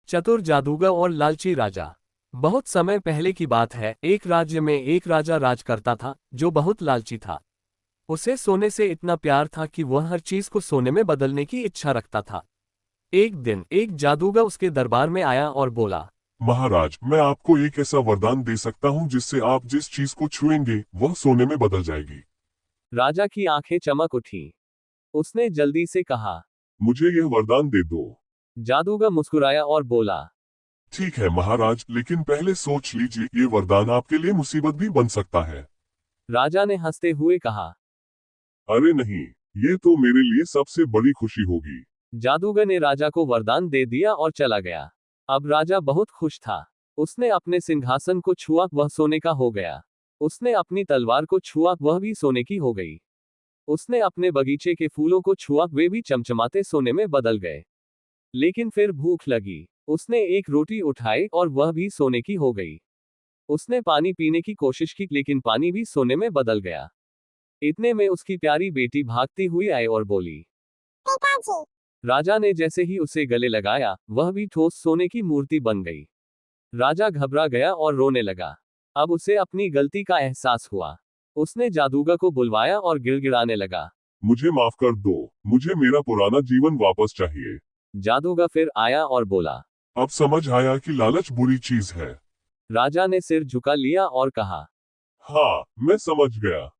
चतुर जादूगर और लालची राजा। बहुत समय पहले की बात है, एक राज्य में एक राजा राज करता था जो बहुत लालची था। उसे सोने से इतना प्यार था कि वह हर चीज को सोने में बदलने की इच्छा रखता था। एक दिन एक जादूगर उसके दरबार में आया और बोला, महाराज, मैं आपको एक ऐसा वरदान दे सकता हूँ जिससे आप जिस चीज को छुएंगे वह सोने में बदल जाएगी। राजा की आंखें चमक उठी। उसने जल्दी से कहा, मुझे यह वरदान दे दो। जादूगर मुस्कुराया और बोला, ठीक है महाराज, लेकिन पहले सोच लीजिए, ये वरदान आपके लिए मुसीबत भी बन सकता है। राजा ने हंसते हुए कहा। अरे नहीं, ये तो मेरे लिए सबसे बड़ी खुशी होगी। जादूगर ने राजा को वरदान दे दिया और चला गया। अब राजा बहुत खुश था। उसने अपने सिंहासन को छुआ, वह सोने का हो गया। उसने अपनी तलवार को छुआ, वह भी सोने की हो गई। उसने अपने बगीचे के फूलों को छुआ, वे भी चमचमाते सोने में बदल गए। लेकिन फिर भूख लगी। उसने एक रोटी उठाई और वह भी सोने की हो गई। उसने पानी पीने की कोशिश की, लेकिन पानी भी सोने में बदल गया। इतने में उसकी प्यारी बेटी भागती हुई आई और बोली, पिताजी। राजा ने जैसे ही उसे गले लगाया, वह भी ठोस सोने की मूर्ति बन गई। राजा घबरा गया और रोने लगा। अब उसे अपनी गलती का एहसास हुआ। उसने जादूगर को बुलवाया और गिड़गिड़ाने लगा। मुझे माफ कर दो, मुझे मेरा पुराना जीवन वापस चाहिए। जादूगर फिर आया और बोला। अब समझ आया कि लालच बुरी चीज है। राजा ने सिर झुका लिया और कहा, हाँ, मैं समझ गया।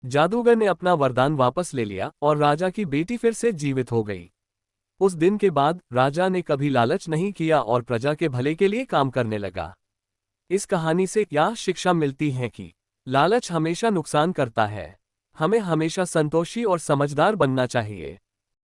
जादूगर ने अपना वरदान वापस ले लिया और राजा की बेटी फिर से जीवित हो गई। उस दिन के बाद राजा ने कभी लालच नहीं किया और प्रजा के भले के लिए काम करने लगा। इस कहानी से क्या शिक्षा मिलती है कि लालच हमेशा नुकसान करता है। हमें हमेशा संतोषी और समझदार बनना चाहिए।